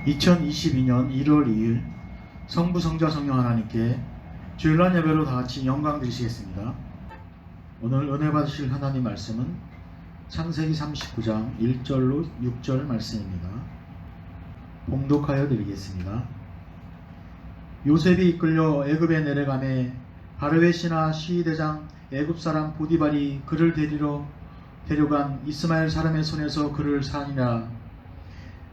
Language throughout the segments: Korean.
2022년 1월 2일 성부, 성자, 성령 하나님께 주일날 예배로 다같이 영광 드리시겠습니다. 오늘 은혜 받으실 하나님 말씀은 창세기 39장 1절로 6절 말씀입니다. 봉독하여 드리겠습니다. 요셉이 이끌려 애굽에 내려가매 바르의 신하 시위대장 애굽사람 보디발이 그를 데려간 이스마엘 사람의 손에서 그를 사니라.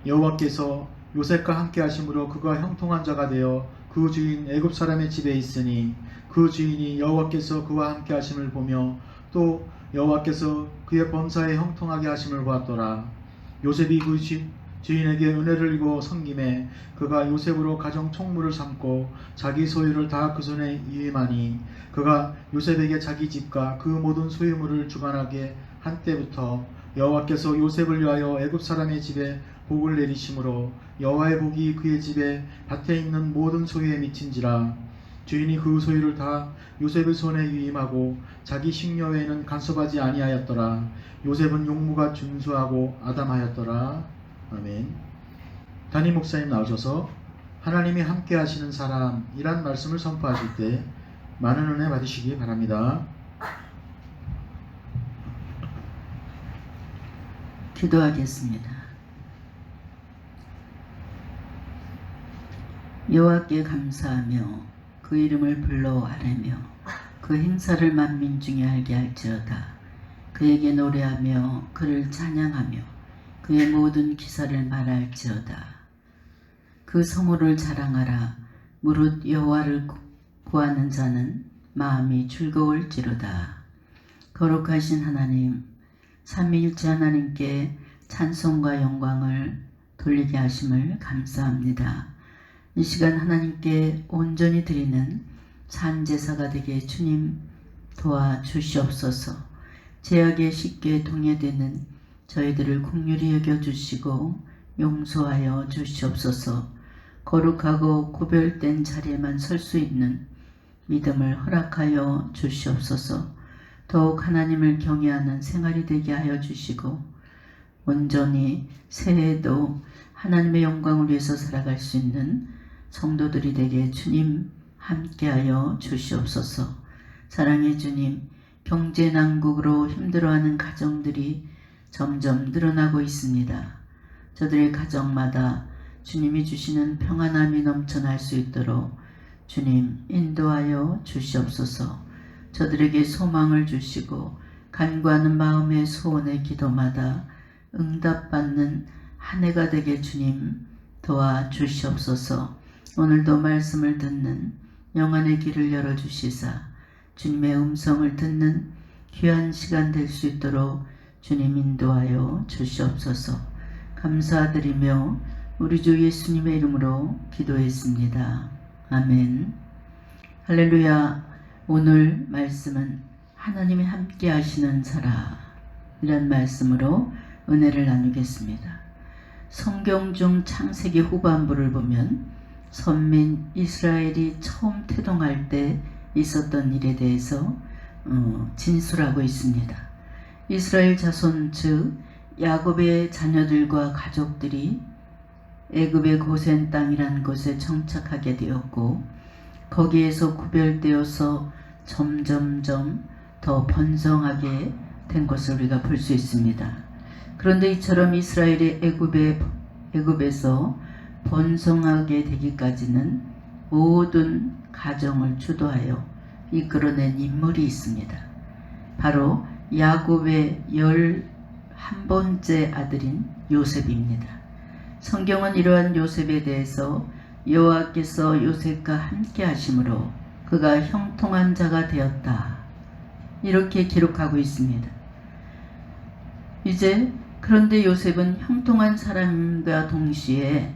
여호와께서 요셉과 함께 하심으로 그가 형통한 자가 되어 그 주인 애굽 사람의 집에 있으니 그 주인이 여호와께서 그와 함께 하심을 보며 또 여호와께서 그의 범사에 형통하게 하심을 보았더라. 요셉이 그 주인에게 은혜를 입어 섬김에 그가 요셉으로 가정 총무를 삼고 자기 소유를 다 그 손에 위임하니 그가 요셉에게 자기 집과 그 모든 소유물을 주관하게 한 때부터 여호와께서 요셉을 위하여 애굽 사람의 집에 복을 내리심으로 여호와의 복이 그의 집에 밭에 있는 모든 소유에 미친지라. 주인이 그 소유를 다 요셉의 손에 위임하고 자기 식료 외에는 간섭하지 아니하였더라. 요셉은 용무가 준수하고 아담하였더라. 아멘. 담임 목사님 나오셔서 하나님이 함께 하시는 사람이란 말씀을 선포하실 때 많은 은혜 받으시기 바랍니다. 기도하겠습니다. 여호와께 감사하며 그 이름을 불러 아뢰며 그 행사를 만민 중에 알게 할지어다. 그에게 노래하며 그를 찬양하며 그의 모든 기사를 말할지어다. 그 성호를 자랑하라. 무릇 여호와를 구하는 자는 마음이 즐거울지로다. 거룩하신 하나님, 삼위일체 하나님께 찬송과 영광을 돌리게 하심을 감사합니다. 이 시간 하나님께 온전히 드리는 산제사가 되게 주님 도와주시옵소서. 죄악에 쉽게 동요되는 저희들을 긍휼히 여겨주시고 용서하여 주시옵소서. 거룩하고 구별된 자리에만 설 수 있는 믿음을 허락하여 주시옵소서. 더욱 하나님을 경외하는 생활이 되게 하여 주시고 온전히 새해에도 하나님의 영광을 위해서 살아갈 수 있는 성도들이 되게 주님 함께하여 주시옵소서. 사랑의 주님, 경제난국으로 힘들어하는 가정들이 점점 늘어나고 있습니다. 저들의 가정마다 주님이 주시는 평안함이 넘쳐날 수 있도록 주님 인도하여 주시옵소서. 저들에게 소망을 주시고 간구하는 마음의 소원의 기도마다 응답받는 한 해가 되게 주님 도와주시옵소서. 오늘도 말씀을 듣는 영안의 길을 열어주시사 주님의 음성을 듣는 귀한 시간 될 수 있도록 주님 인도하여 주시옵소서. 감사드리며 우리 주 예수님의 이름으로 기도했습니다. 아멘. 할렐루야. 오늘 말씀은 하나님이 함께 하시는 사람 이란 말씀으로 은혜를 나누겠습니다. 성경 중 창세기 후반부를 보면 선민 이스라엘이 처음 태동할 때 있었던 일에 대해서 진술하고 있습니다. 이스라엘 자손 즉 야곱의 자녀들과 가족들이 애굽의 고센 땅이라는 곳에 정착하게 되었고 거기에서 구별되어서 점점점 더 번성하게 된 것을 우리가 볼 수 있습니다. 그런데 이처럼 이스라엘이 애굽에서 번성하게 되기까지는 모든 가정을 주도하여 이끌어낸 인물이 있습니다. 바로 야곱의 11번째 아들인 요셉입니다. 성경은 이러한 요셉에 대해서 여호와께서 요셉과 함께 하심으로 그가 형통한 자가 되었다. 이렇게 기록하고 있습니다. 그런데 요셉은 형통한 사람과 동시에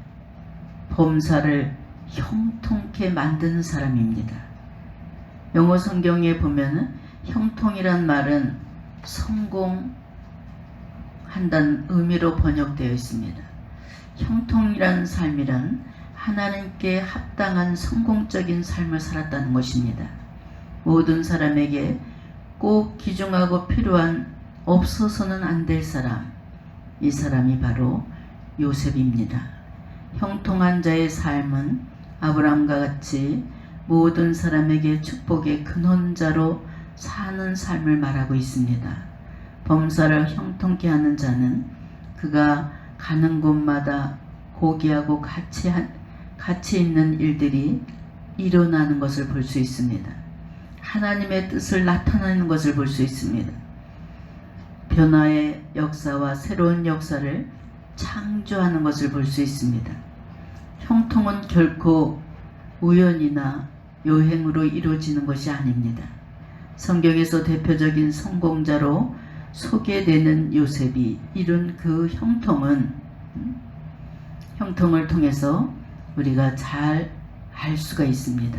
범사를 형통케 만드는 사람입니다. 영어 성경에 보면 형통이란 말은 성공한다는 의미로 번역되어 있습니다. 형통이란 삶이란 하나님께 합당한 성공적인 삶을 살았다는 것입니다. 모든 사람에게 꼭 귀중하고 필요한 없어서는 안 될 사람, 이 사람이 바로 요셉입니다. 형통한 자의 삶은 아브라함과 같이 모든 사람에게 축복의 근원자로 사는 삶을 말하고 있습니다. 범사를 형통케 하는 자는 그가 가는 곳마다 고귀하고 가치 있는 일들이 일어나는 것을 볼 수 있습니다. 하나님의 뜻을 나타내는 것을 볼 수 있습니다. 변화의 역사와 새로운 역사를 창조하는 것을 볼 수 있습니다. 형통은 결코 우연이나 요행으로 이루어지는 것이 아닙니다. 성경에서 대표적인 성공자로 소개되는 요셉이 이룬 그 형통을 통해서 우리가 잘 알 수가 있습니다.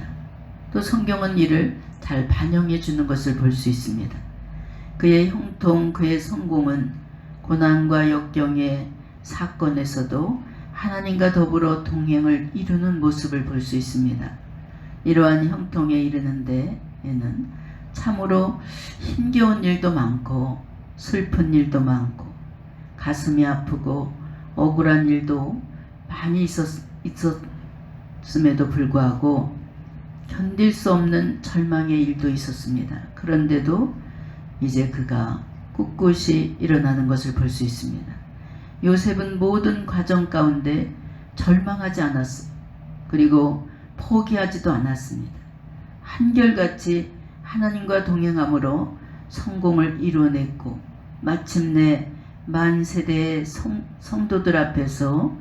또 성경은 이를 잘 반영해 주는 것을 볼 수 있습니다. 그의 형통, 그의 성공은 고난과 역경의 사건에서도 하나님과 더불어 동행을 이루는 모습을 볼 수 있습니다. 이러한 형통에 이르는 데에는 참으로 힘겨운 일도 많고 슬픈 일도 많고 가슴이 아프고 억울한 일도 많이 있었음에도 불구하고 견딜 수 없는 절망의 일도 있었습니다. 그런데도 이제 그가 꿋꿋이 일어나는 것을 볼 수 있습니다. 요셉은 모든 과정 가운데 절망하지 않았어. 그리고 포기하지도 않았습니다. 한결같이 하나님과 동행함으로 성공을 이루어냈고 마침내 만세대의 성도들 앞에서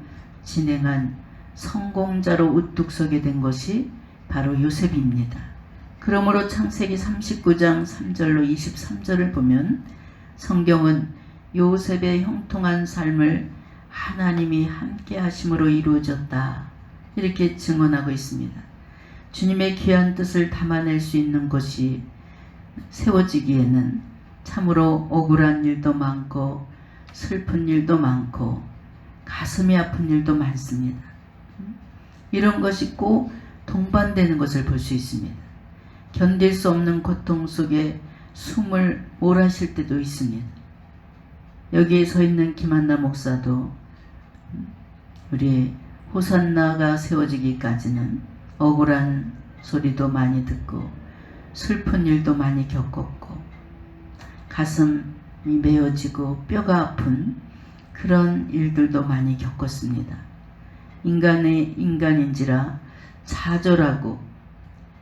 진행한 성공자로 우뚝 서게 된 것이 바로 요셉입니다. 그러므로 창세기 39장 3절로 23절을 보면 성경은 요셉의 형통한 삶을 하나님이 함께 하심으로 이루어졌다 이렇게 증언하고 있습니다. 주님의 귀한 뜻을 담아낼 수 있는 것이 세워지기에는 참으로 억울한 일도 많고 슬픈 일도 많고 가슴이 아픈 일도 많습니다. 이런 것이 꼭 동반되는 것을 볼 수 있습니다. 견딜 수 없는 고통 속에 숨을 몰아쉴 때도 있습니다. 여기에 서 있는 김한나 목사도 우리 호산나가 세워지기까지는 억울한 소리도 많이 듣고 슬픈 일도 많이 겪었고 가슴이 메어지고 뼈가 아픈 그런 일들도 많이 겪었습니다. 인간인지라 좌절하고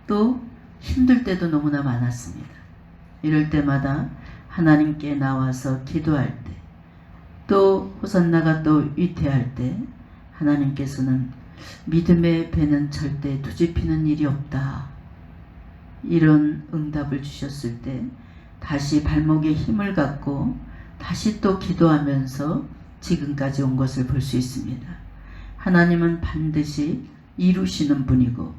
또 힘들 때도 너무나 많았습니다. 이럴 때마다 하나님께 나와서 기도할 때, 또 호산나가 또 위태할 때 하나님께서는 믿음의 배는 절대 뒤집히는 일이 없다. 이런 응답을 주셨을 때 다시 발목에 힘을 갖고 다시 또 기도하면서 지금까지 온 것을 볼 수 있습니다. 하나님은 반드시 이루시는 분이고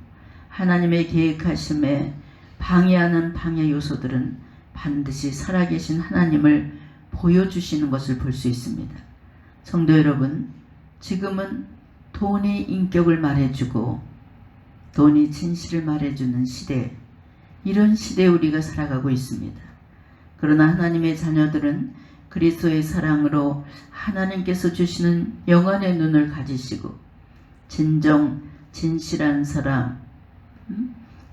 하나님의 계획하심에 방해하는 방해 요소들은 반드시 살아계신 하나님을 보여주시는 것을 볼 수 있습니다. 성도 여러분, 지금은 돈이 인격을 말해주고 돈이 진실을 말해주는 시대, 이런 시대에 우리가 살아가고 있습니다. 그러나 하나님의 자녀들은 그리스도의 사랑으로 하나님께서 주시는 영안의 눈을 가지시고 진정 진실한 사람,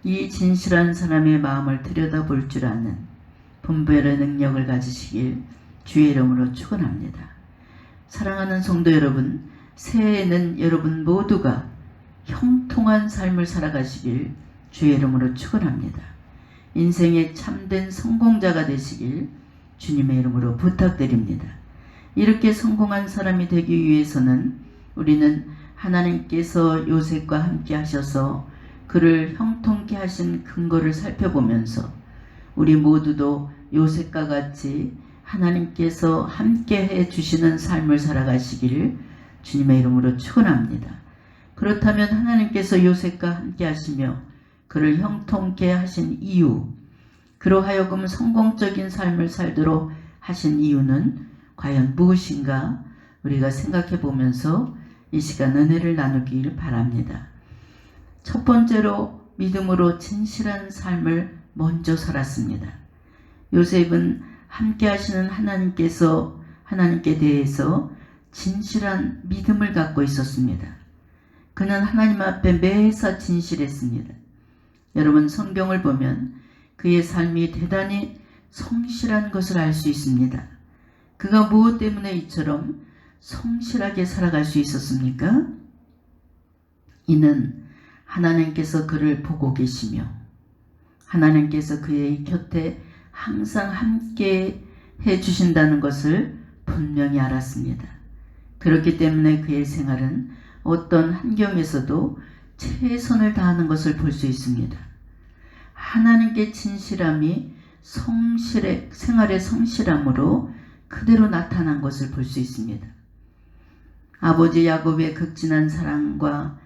이 진실한 사람의 마음을 들여다볼 줄 아는 분별의 능력을 가지시길 주의 이름으로 축원합니다. 사랑하는 성도 여러분, 새해에는 여러분 모두가 형통한 삶을 살아가시길 주의 이름으로 축원합니다. 인생의 참된 성공자가 되시길 주님의 이름으로 부탁드립니다. 이렇게 성공한 사람이 되기 위해서는 우리는 하나님께서 요셉과 함께 하셔서 그를 형통케 하신 근거를 살펴보면서 우리 모두도 요셉과 같이 하나님께서 함께 해 주시는 삶을 살아가시기를 주님의 이름으로 축원합니다. 그렇다면 하나님께서 요셉과 함께 하시며 그를 형통케 하신 이유, 그로 하여금 성공적인 삶을 살도록 하신 이유는 과연 무엇인가 우리가 생각해 보면서 이 시간 은혜를 나누길 바랍니다. 첫 번째로 믿음으로 진실한 삶을 먼저 살았습니다. 요셉은 함께 하시는 하나님께 대해서 진실한 믿음을 갖고 있었습니다. 그는 하나님 앞에 매사 진실했습니다. 여러분, 성경을 보면 그의 삶이 대단히 성실한 것을 알 수 있습니다. 그가 무엇 때문에 이처럼 성실하게 살아갈 수 있었습니까? 이는 하나님께서 그를 보고 계시며 하나님께서 그의 곁에 항상 함께 해주신다는 것을 분명히 알았습니다. 그렇기 때문에 그의 생활은 어떤 환경에서도 최선을 다하는 것을 볼 수 있습니다. 하나님께 진실함이 생활의 성실함으로 그대로 나타난 것을 볼 수 있습니다. 아버지 야곱의 극진한 사랑과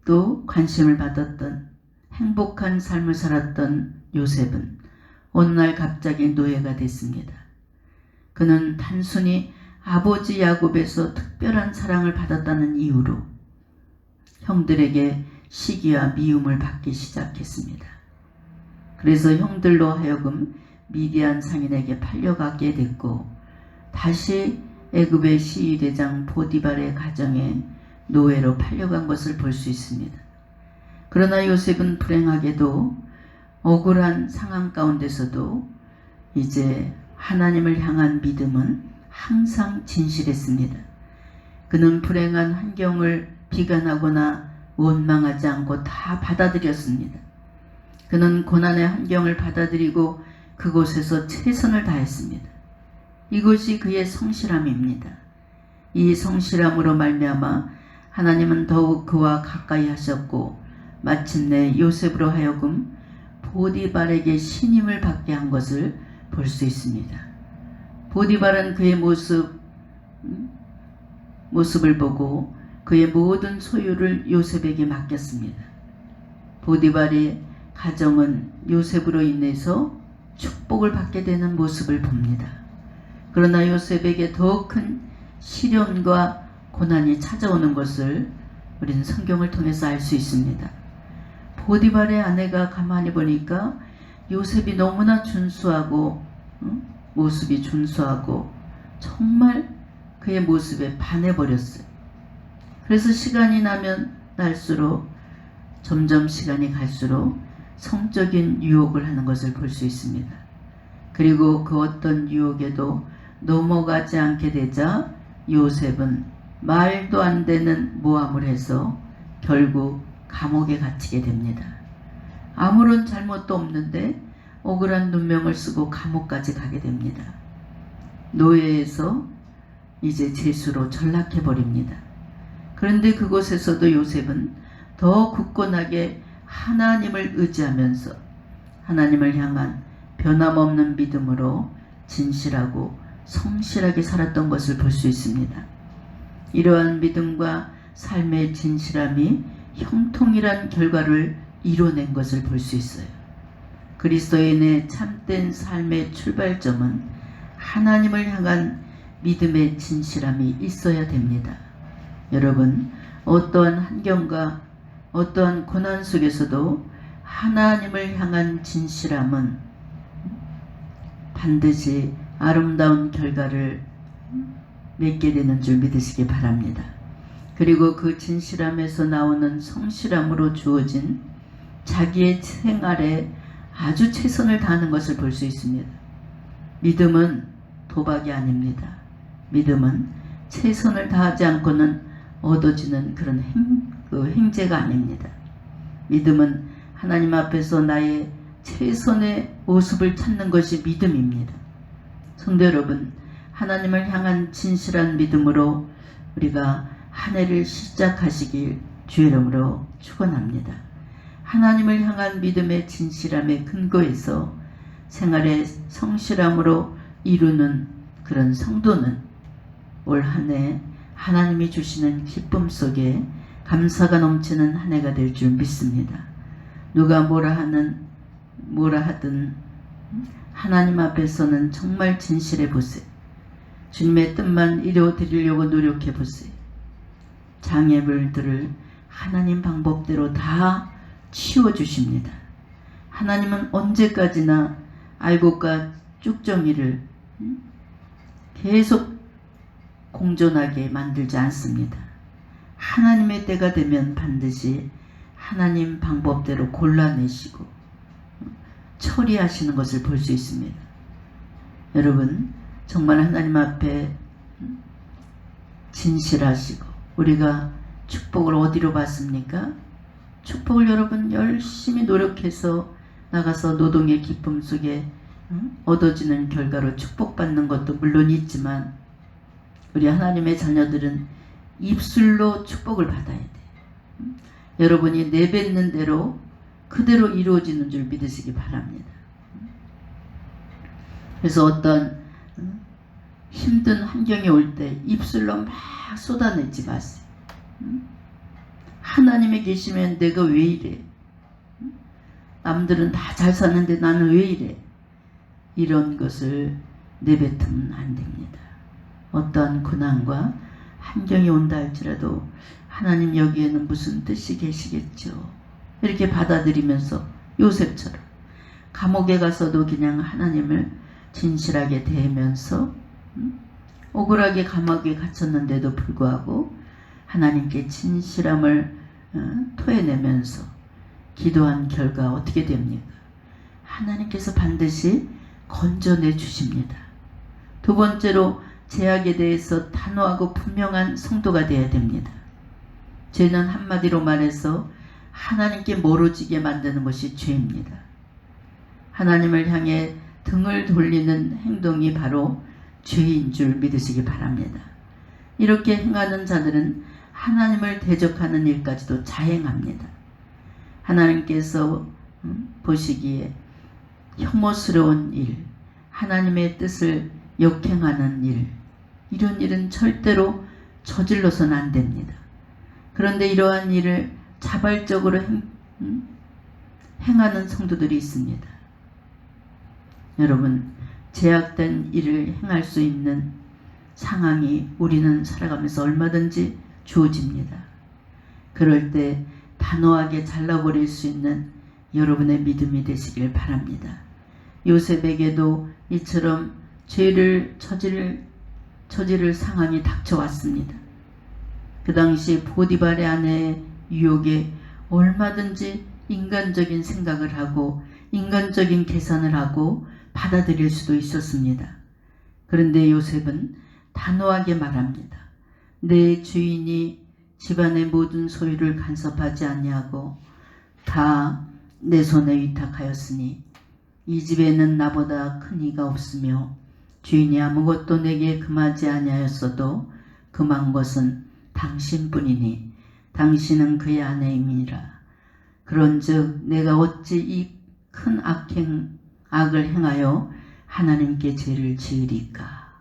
또 관심을 받았던 행복한 삶을 살았던 요셉은 어느 날 갑자기 노예가 됐습니다. 그는 단순히 아버지 야곱에서 특별한 사랑을 받았다는 이유로 형들에게 시기와 미움을 받기 시작했습니다. 그래서 형들로 하여금 미디안 상인에게 팔려가게 됐고 다시 애굽의 시위대장 보디발의 가정에 노예로 팔려간 것을 볼 수 있습니다. 그러나 요셉은 불행하게도 억울한 상황 가운데서도 이제 하나님을 향한 믿음은 항상 진실했습니다. 그는 불행한 환경을 비관하거나 원망하지 않고 다 받아들였습니다. 그는 고난의 환경을 받아들이고 그곳에서 최선을 다했습니다. 이것이 그의 성실함입니다. 이 성실함으로 말미암아 하나님은 더욱 그와 가까이 하셨고 마침내 요셉으로 하여금 보디발에게 신임을 받게 한 것을 볼 수 있습니다. 보디발은 그의 모습을 보고 그의 모든 소유를 요셉에게 맡겼습니다. 보디발의 가정은 요셉으로 인해서 축복을 받게 되는 모습을 봅니다. 그러나 요셉에게 더 큰 시련과 고난이 찾아오는 것을 우리는 성경을 통해서 알 수 있습니다. 보디발의 아내가 가만히 보니까 요셉이 너무나 준수하고 모습이 준수하고 정말 그의 모습에 반해버렸어요. 그래서 시간이 나면 날수록 점점 시간이 갈수록 성적인 유혹을 하는 것을 볼 수 있습니다. 그리고 그 어떤 유혹에도 넘어가지 않게 되자 요셉은 말도 안 되는 모함을 해서 결국 감옥에 갇히게 됩니다. 아무런 잘못도 없는데 억울한 누명을 쓰고 감옥까지 가게 됩니다. 노예에서 이제 죄수로 전락해버립니다. 그런데 그곳에서도 요셉은 더 굳건하게 하나님을 의지하면서 하나님을 향한 변함없는 믿음으로 진실하고 성실하게 살았던 것을 볼 수 있습니다. 이러한 믿음과 삶의 진실함이 형통이란 결과를 이뤄낸 것을 볼 수 있어요. 그리스도인의 참된 삶의 출발점은 하나님을 향한 믿음의 진실함이 있어야 됩니다. 여러분, 어떠한 환경과 어떠한 고난 속에서도 하나님을 향한 진실함은 반드시 아름다운 결과를 맺게 되는 줄 믿으시기 바랍니다. 그리고 그 진실함에서 나오는 성실함으로 주어진 자기의 생활에 아주 최선을 다하는 것을 볼 수 있습니다. 믿음은 도박이 아닙니다. 믿음은 최선을 다하지 않고는 얻어지는 그런 행제가 아닙니다. 믿음은 하나님 앞에서 나의 최선의 모습을 찾는 것이 믿음입니다. 성도 여러분, 하나님을 향한 진실한 믿음으로 우리가 한 해를 시작하시길 주의 이름으로 축원합니다. 하나님을 향한 믿음의 진실함의 근거에서 생활의 성실함으로 이루는 그런 성도는 올 한 해 하나님이 주시는 기쁨 속에 감사가 넘치는 한 해가 될 줄 믿습니다. 누가 뭐라 하든 하나님 앞에서는 정말 진실해 보세요. 주님의 뜻만 이루어드리려고 노력해 보세요. 장애물들을 하나님 방법대로 다 치워주십니다. 하나님은 언제까지나 알곡과 쭉정이를 계속 공존하게 만들지 않습니다. 하나님의 때가 되면 반드시 하나님 방법대로 골라내시고 처리하시는 것을 볼 수 있습니다. 여러분, 정말 하나님 앞에 진실하시고, 우리가 축복을 어디로 받습니까? 축복을 여러분 열심히 노력해서 나가서 노동의 기쁨 속에 얻어지는 결과로 축복받는 것도 물론 있지만, 우리 하나님의 자녀들은 입술로 축복을 받아야 돼. 여러분이 내뱉는 대로 그대로 이루어지는 줄 믿으시기 바랍니다. 그래서 어떤 힘든 환경이 올 때 입술로 막 쏟아내지 마세요. 하나님이 계시면 내가 왜 이래? 남들은 다 잘 사는데 나는 왜 이래? 이런 것을 내뱉으면 안 됩니다. 어떠한 고난과 환경이 온다 할지라도 하나님 여기에는 무슨 뜻이 계시겠죠. 이렇게 받아들이면서 요셉처럼 감옥에 가서도 그냥 하나님을 진실하게 대하면서 억울하게 감옥에 갇혔는데도 불구하고 하나님께 진실함을 토해내면서 기도한 결과 어떻게 됩니까? 하나님께서 반드시 건져내 주십니다. 두 번째로 죄악에 대해서 단호하고 분명한 성도가 되어야 됩니다. 죄는 한마디로 말해서 하나님께 멀어지게 만드는 것이 죄입니다. 하나님을 향해 등을 돌리는 행동이 바로 죄인 줄 믿으시기 바랍니다. 이렇게 행하는 자들은 하나님을 대적하는 일까지도 자행합니다. 하나님께서 보시기에 혐오스러운 일, 하나님의 뜻을 역행하는 일, 이런 일은 절대로 저질러서는 안 됩니다. 그런데 이러한 일을 자발적으로 행하는 성도들이 있습니다. 여러분, 제약된 일을 행할 수 있는 상황이 우리는 살아가면서 얼마든지 주어집니다. 그럴 때 단호하게 잘라버릴 수 있는 여러분의 믿음이 되시길 바랍니다. 요셉에게도 이처럼 죄를 저지를 상황이 닥쳐왔습니다. 그 당시 보디발의 아내의 유혹에 얼마든지 인간적인 생각을 하고 인간적인 계산을 하고 받아들일 수도 있었습니다. 그런데 요셉은 단호하게 말합니다. 내 주인이 집안의 모든 소유를 간섭하지 아니하고 다 내 손에 위탁하였으니 이 집에는 나보다 큰 이가 없으며 주인이 아무것도 내게 금하지 아니하였어도 금한 것은 당신뿐이니 당신은 그의 아내임이라. 그런즉 내가 어찌 이 큰 악을 행하여 하나님께 죄를 지으리까.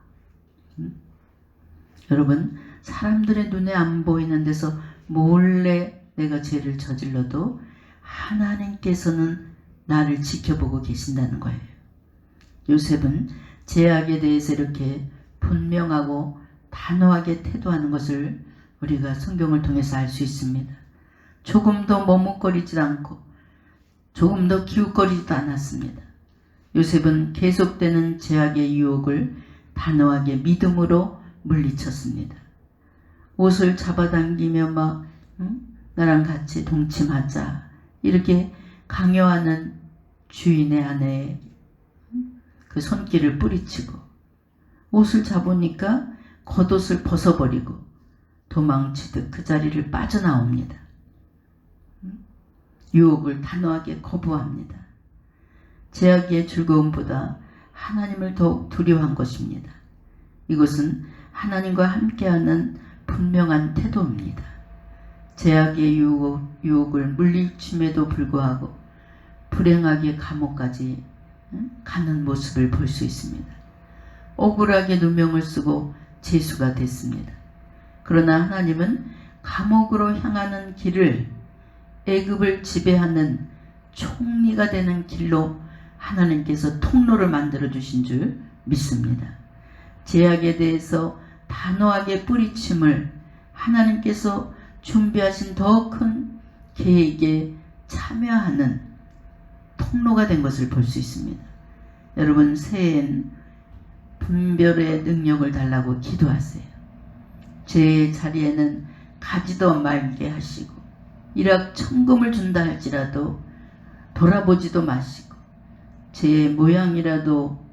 여러분, 사람들의 눈에 안 보이는 데서 몰래 내가 죄를 저질러도 하나님께서는 나를 지켜보고 계신다는 거예요. 요셉은 죄악에 대해서 이렇게 분명하고 단호하게 태도하는 것을 우리가 성경을 통해서 알 수 있습니다. 조금 더 머뭇거리지 않고 조금 더 기웃거리지도 않았습니다. 요셉은 계속되는 죄악의 유혹을 단호하게 믿음으로 물리쳤습니다. 옷을 잡아당기며 막 나랑 같이 동침하자 이렇게 강요하는 주인의 아내의 그 손길을 뿌리치고 옷을 잡으니까 겉옷을 벗어버리고 도망치듯 그 자리를 빠져나옵니다. 유혹을 단호하게 거부합니다. 죄악의 즐거움보다 하나님을 더욱 두려워한 것입니다. 이것은 하나님과 함께하는 분명한 태도입니다. 죄악의 유혹을 물리침에도 불구하고 불행하게 감옥까지 가는 모습을 볼 수 있습니다. 억울하게 누명을 쓰고 죄수가 됐습니다. 그러나 하나님은 감옥으로 향하는 길을 애굽을 지배하는 총리가 되는 길로 하나님께서 통로를 만들어 주신 줄 믿습니다. 죄악에 대해서 단호하게 뿌리침을 하나님께서 준비하신 더 큰 계획에 참여하는 통로가 된 것을 볼 수 있습니다. 여러분, 새해엔 분별의 능력을 달라고 기도하세요. 죄의 자리에는 가지도 말게 하시고 일확천금을 준다 할지라도 돌아보지도 마시고 제 모양이라도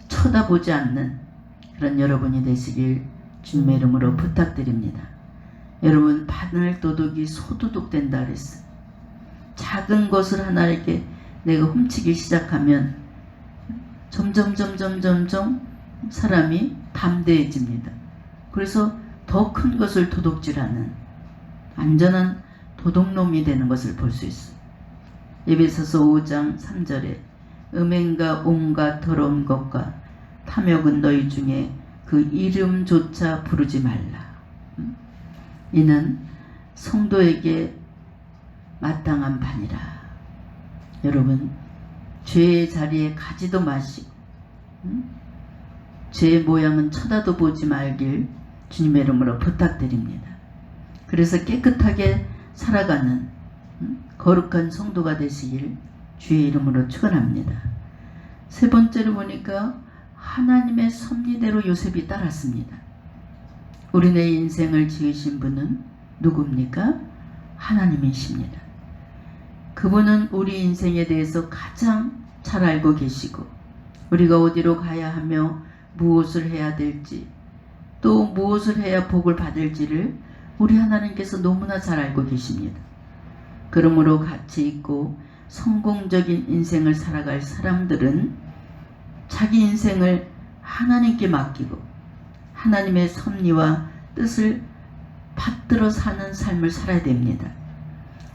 쳐다보지 않는 그런 여러분이 되시길 주님의 이름으로 부탁드립니다. 여러분, 바늘도둑이 소도둑 된다 그랬어요. 작은 것을 하나에게 내가 훔치기 시작하면 점점 사람이 담대해집니다. 그래서 더 큰 것을 도둑질하는 완전한 도둑놈이 되는 것을 볼 수 있어요. 에베소서 5장 3절에 음행과 온갖 더러운 것과 탐욕은 너희 중에 그 이름조차 부르지 말라. 이는 성도에게 마땅한 판이라. 여러분, 죄의 자리에 가지도 마시고 죄의 모양은 쳐다도 보지 말길 주님의 이름으로 부탁드립니다. 그래서 깨끗하게 살아가는 거룩한 성도가 되시길 주의 이름으로 축원합니다. 세 번째로 보니까 하나님의 섭리대로 요셉이 따랐습니다. 우리네 인생을 지으신 분은 누굽니까? 하나님이십니다. 그분은 우리 인생에 대해서 가장 잘 알고 계시고 우리가 어디로 가야 하며 무엇을 해야 될지 또 무엇을 해야 복을 받을지를 우리 하나님께서 너무나 잘 알고 계십니다. 그러므로 가치 있고 성공적인 인생을 살아갈 사람들은 자기 인생을 하나님께 맡기고 하나님의 섭리와 뜻을 받들어 사는 삶을 살아야 됩니다.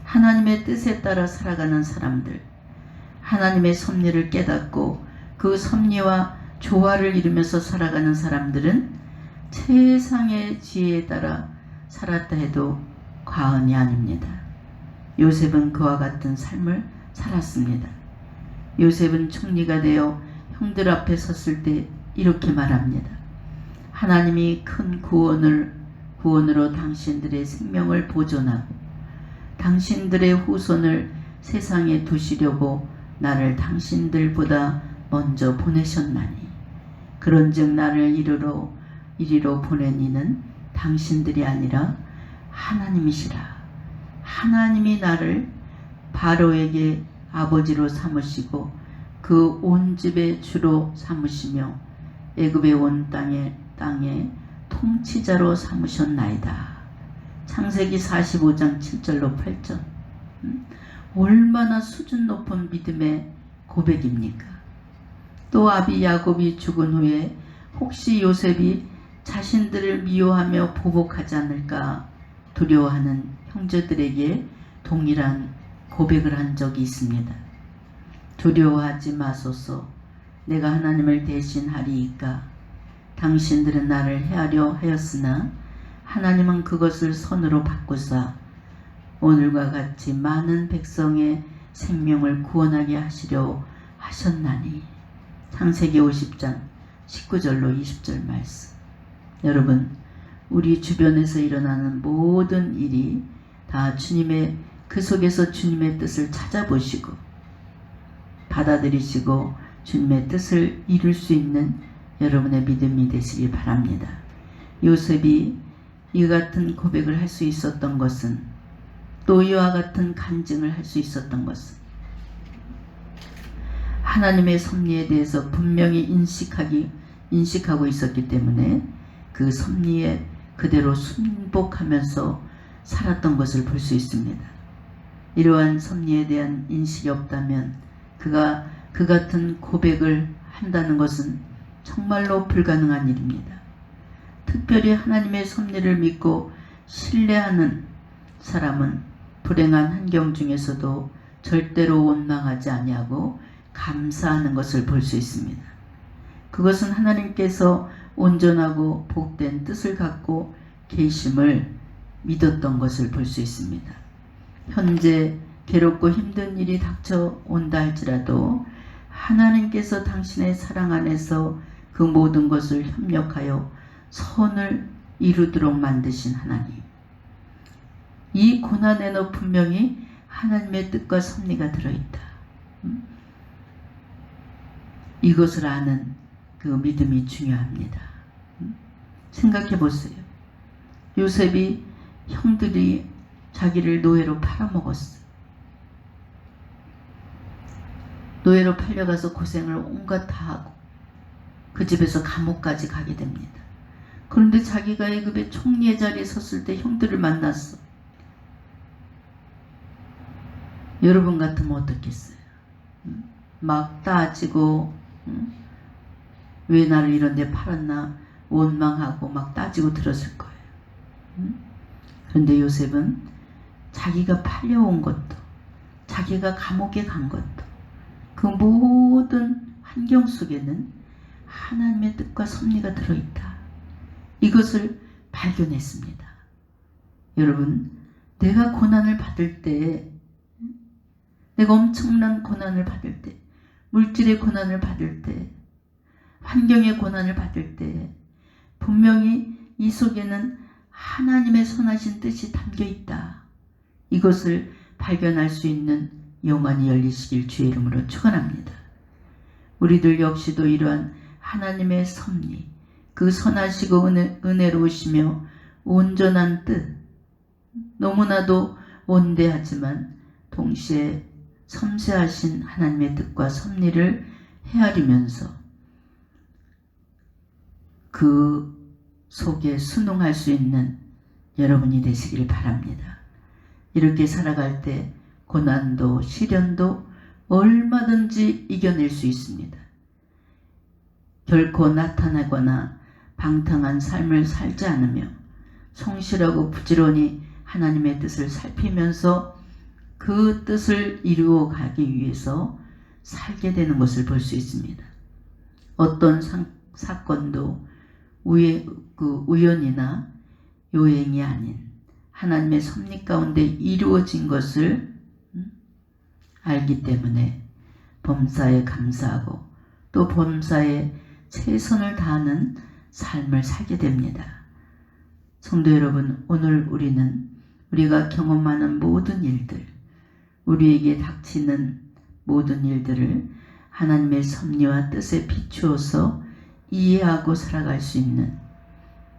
하나님의 뜻에 따라 살아가는 사람들, 하나님의 섭리를 깨닫고 그 섭리와 조화를 이루면서 살아가는 사람들은 세상의 지혜에 따라 살았다 해도 과언이 아닙니다. 요셉은 그와 같은 삶을 살았습니다. 요셉은 총리가 되어 형들 앞에 섰을 때 이렇게 말합니다. 하나님이 큰 구원으로 당신들의 생명을 보존하고 당신들의 후손을 세상에 두시려고 나를 당신들보다 먼저 보내셨나니 그런즉 나를 이리로 보낸 이는 당신들이 아니라 하나님이시라. 하나님이 나를 바로에게 아버지로 삼으시고 그 온 집의 주로 삼으시며 애굽의 온 땅에 통치자로 삼으셨나이다. 창세기 45장 7절로 8절. 얼마나 수준 높은 믿음의 고백입니까? 또 아비 야곱이 죽은 후에 혹시 요셉이 자신들을 미워하며 보복하지 않을까 두려워하는 형제들에게 동일한 고백을 한 적이 있습니다. 두려워하지 마소서. 내가 하나님을 대신하리이까. 당신들은 나를 해하려 하였으나 하나님은 그것을 선으로 바꾸사 오늘과 같이 많은 백성의 생명을 구원하게 하시려 하셨나니. 창세기 50장 19절로 20절 말씀. 여러분, 우리 주변에서 일어나는 모든 일이 다 그 속에서 주님의 뜻을 찾아보시고 받아들이시고 주님의 뜻을 이룰 수 있는 여러분의 믿음이 되시기 바랍니다. 요셉이 이 같은 고백을 할 수 있었던 것은 또 이와 같은 간증을 할 수 있었던 것은 하나님의 섭리에 대해서 분명히 인식하고 있었기 때문에 그 섭리에 그대로 순복하면서 살았던 것을 볼 수 있습니다. 이러한 섭리에 대한 인식이 없다면 그가 그 같은 고백을 한다는 것은 정말로 불가능한 일입니다. 특별히 하나님의 섭리를 믿고 신뢰하는 사람은 불행한 환경 중에서도 절대로 원망하지 아니하고 감사하는 것을 볼 수 있습니다. 그것은 하나님께서 온전하고 복된 뜻을 갖고 계심을 믿었던 것을 볼 수 있습니다. 현재 괴롭고 힘든 일이 닥쳐온다 할지라도 하나님께서 당신의 사랑 안에서 그 모든 것을 협력하여 선을 이루도록 만드신 하나님. 이 고난에는 분명히 하나님의 뜻과 섭리가 들어있다. 이것을 아는 그 믿음이 중요합니다. 생각해 보세요. 요셉이 형들이 자기를 노예로 팔아먹었어. 노예로 팔려가서 고생을 온갖 다 하고 그 집에서 감옥까지 가게 됩니다. 그런데 자기가 애굽의 총리의 자리에 섰을 때 형들을 만났어. 여러분 같으면 어떻겠어요? 막 따지고 왜 나를 이런 데 팔았나 원망하고 막 따지고 들었을 거예요. 그런데 요셉은 자기가 팔려온 것도 자기가 감옥에 간 것도 그 모든 환경 속에는 하나님의 뜻과 섭리가 들어있다. 이것을 발견했습니다. 여러분, 내가 고난을 받을 때, 내가 엄청난 고난을 받을 때, 물질의 고난을 받을 때, 환경의 고난을 받을 때 분명히 이 속에는 하나님의 선하신 뜻이 담겨 있다. 이것을 발견할 수 있는 영안이 열리시길 주의 이름으로 축원합니다. 우리들 역시도 이러한 하나님의 섭리, 그 선하시고 은혜로우시며 온전한 뜻, 너무나도 원대하지만 동시에 섬세하신 하나님의 뜻과 섭리를 헤아리면서 그 속에 순응할 수 있는 여러분이 되시길 바랍니다. 이렇게 살아갈 때 고난도 시련도 얼마든지 이겨낼 수 있습니다. 결코 나타나거나 방탕한 삶을 살지 않으며 성실하고 부지런히 하나님의 뜻을 살피면서 그 뜻을 이루어 가기 위해서 살게 되는 것을 볼 수 있습니다. 어떤 사건도 우연이나 요행이 아닌 하나님의 섭리 가운데 이루어진 것을 알기 때문에 범사에 감사하고 또 범사에 최선을 다하는 삶을 살게 됩니다. 성도 여러분, 오늘 우리가 경험하는 모든 일들, 우리에게 닥치는 모든 일들을 하나님의 섭리와 뜻에 비추어서 이해하고 살아갈 수 있는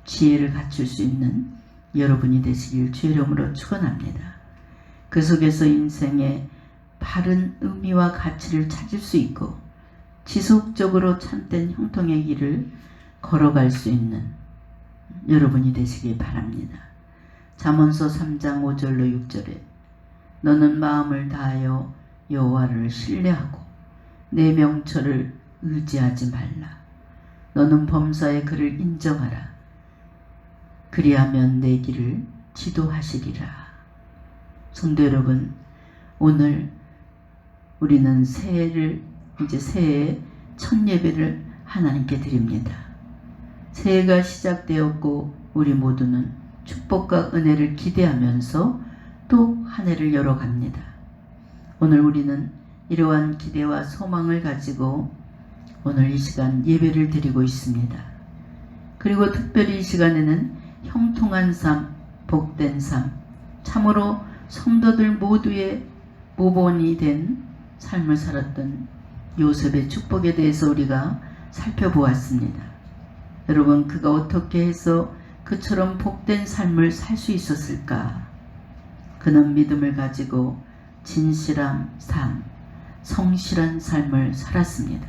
지혜를 갖출 수 있는 여러분이 되시길 주의 이름으로 축원합니다. 그 속에서 인생의 바른 의미와 가치를 찾을 수 있고 지속적으로 참된 형통의 길을 걸어갈 수 있는 여러분이 되시길 바랍니다. 잠언서 3장 5절로 6절에 너는 마음을 다하여 여호와를 신뢰하고 내 명철을 의지하지 말라. 너는 범사의 그를 인정하라. 그리하면 내 길을 지도하시리라. 성도 여러분, 오늘 우리는 새해에 첫 예배를 하나님께 드립니다. 새해가 시작되었고 우리 모두는 축복과 은혜를 기대하면서 또 한 해를 열어갑니다. 오늘 우리는 이러한 기대와 소망을 가지고 오늘 이 시간 예배를 드리고 있습니다. 그리고 특별히 이 시간에는 형통한 삶, 복된 삶, 참으로 성도들 모두의 모본이 된 삶을 살았던 요셉의 축복에 대해서 우리가 살펴보았습니다. 여러분, 그가 어떻게 해서 그처럼 복된 삶을 살 수 있었을까? 그는 믿음을 가지고 진실한 삶, 성실한 삶을 살았습니다.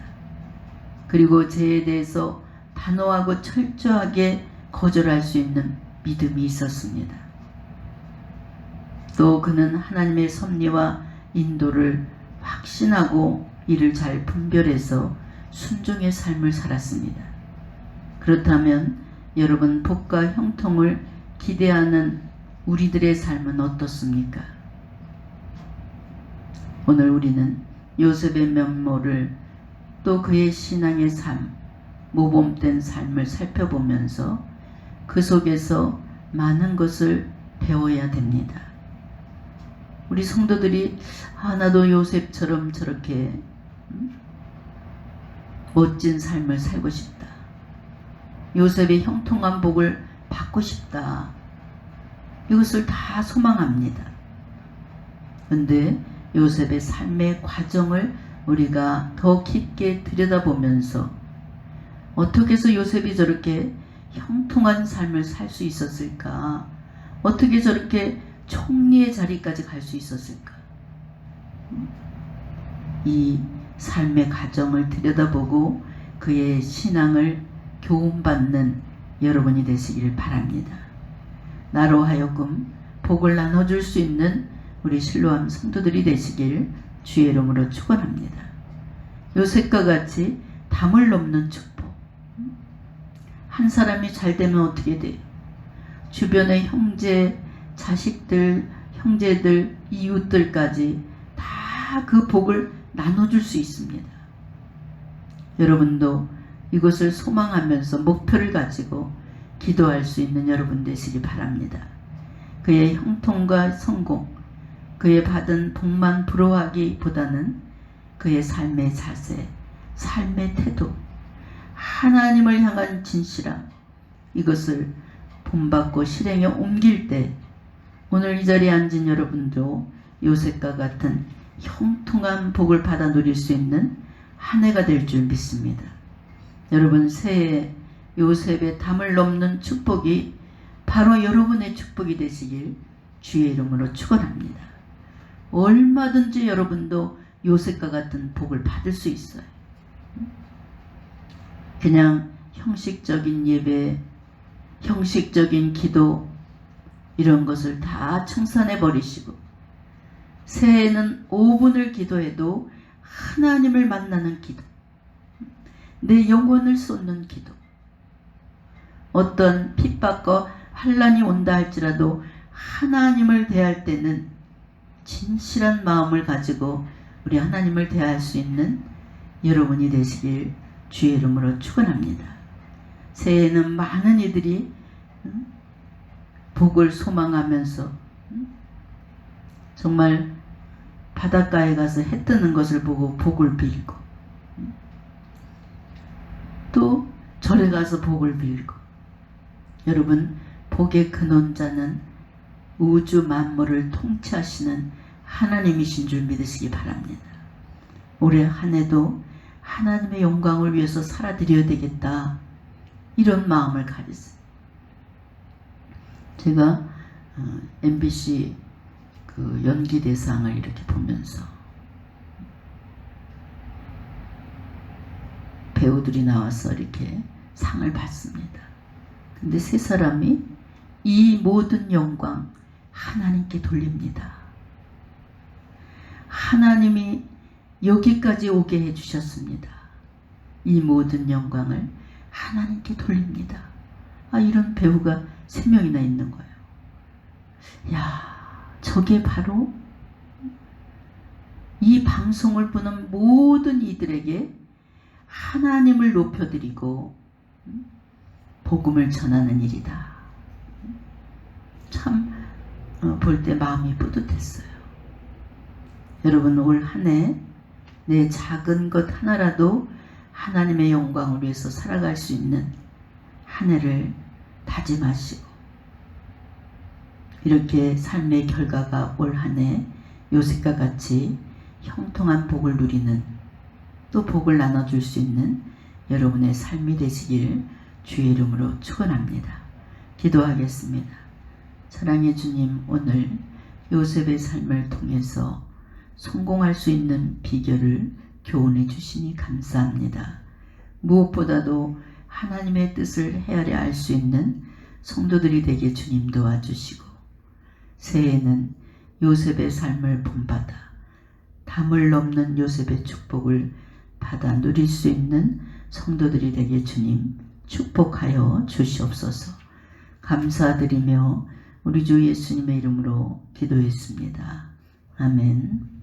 그리고 죄에 대해서 단호하고 철저하게 거절할 수 있는 믿음이 있었습니다. 또 그는 하나님의 섭리와 인도를 확신하고 이를 잘 분별해서 순종의 삶을 살았습니다. 그렇다면 여러분, 복과 형통을 기대하는 우리들의 삶은 어떻습니까? 오늘 우리는 요셉의 면모를 또 그의 신앙의 삶, 모범된 삶을 살펴보면서 그 속에서 많은 것을 배워야 됩니다. 우리 성도들이 나도 요셉처럼 저렇게 멋진 삶을 살고 싶다. 요셉의 형통한 복을 받고 싶다. 이것을 다 소망합니다. 그런데 요셉의 삶의 과정을 우리가 더 깊게 들여다보면서 어떻게 해서 요셉이 저렇게 형통한 삶을 살 수 있었을까? 어떻게 저렇게 총리의 자리까지 갈 수 있었을까? 이 삶의 가정을 들여다보고 그의 신앙을 교훈받는 여러분이 되시길 바랍니다. 나로 하여금 복을 나눠줄 수 있는 우리 실로암 성도들이 되시길 주의 이름으로 축원합니다. 요셉과 같이 담을 넘는 축복. 한 사람이 잘 되면 어떻게 돼요? 주변의 형제, 자식들, 형제들, 이웃들까지 다 그 복을 나눠줄 수 있습니다. 여러분도 이것을 소망하면서 목표를 가지고 기도할 수 있는 여러분 되시기 바랍니다. 그의 형통과 성공, 그의 받은 복만 부러워하기보다는 그의 삶의 자세, 삶의 태도, 하나님을 향한 진실함, 이것을 본받고 실행에 옮길 때 오늘 이 자리에 앉은 여러분도 요셉과 같은 형통한 복을 받아 누릴 수 있는 한 해가 될 줄 믿습니다. 여러분 새해 요셉의 담을 넘는 축복이 바로 여러분의 축복이 되시길 주의 이름으로 축원합니다. 얼마든지 여러분도 요셉과 같은 복을 받을 수 있어요. 그냥 형식적인 예배, 형식적인 기도 이런 것을 다 청산해 버리시고 새해에는 5분을 기도해도 하나님을 만나는 기도, 내 영혼을 쏟는 기도, 어떤 핍박과 환난이 온다 할지라도 하나님을 대할 때는 진실한 마음을 가지고 우리 하나님을 대할 수 있는 여러분이 되시길 주의 이름으로 축원합니다. 새해에는 많은 이들이 복을 소망하면서 정말 바닷가에 가서 해 뜨는 것을 보고 복을 빌고 또 절에 가서 복을 빌고 여러분 복의 근원자는 우주 만물을 통치하시는 하나님이신 줄 믿으시기 바랍니다. 올해 한 해도 하나님의 영광을 위해서 살아드려야 되겠다 이런 마음을 가지세요. 제가 MBC 그 연기 대상을 이렇게 보면서 배우들이 나와서 이렇게 상을 받습니다. 근데 세 사람이 이 모든 영광 하나님께 돌립니다. 하나님이 여기까지 오게 해주셨습니다. 이 모든 영광을 하나님께 돌립니다. 이런 배우가 3명이나 있는 거예요. 야, 저게 바로 이 방송을 보는 모든 이들에게 하나님을 높여드리고 복음을 전하는 일이다. 참 볼 때 마음이 뿌듯했어요. 여러분 올 한 해 내 작은 것 하나라도 하나님의 영광을 위해서 살아갈 수 있는 한 해를 다짐하시고 이렇게 삶의 결과가 올 한 해 요셉과 같이 형통한 복을 누리는 또 복을 나눠줄 수 있는 여러분의 삶이 되시길 주의 이름으로 축원합니다. 기도하겠습니다. 사랑의 주님, 오늘 요셉의 삶을 통해서 성공할 수 있는 비결을 교훈해 주시니 감사합니다. 무엇보다도 하나님의 뜻을 헤아려 알 수 있는 성도들이 되게 주님 도와주시고 새해에는 요셉의 삶을 본받아 담을 넘는 요셉의 축복을 받아 누릴 수 있는 성도들이 되게 주님 축복하여 주시옵소서. 감사드리며 우리 주 예수님의 이름으로 기도했습니다. 아멘.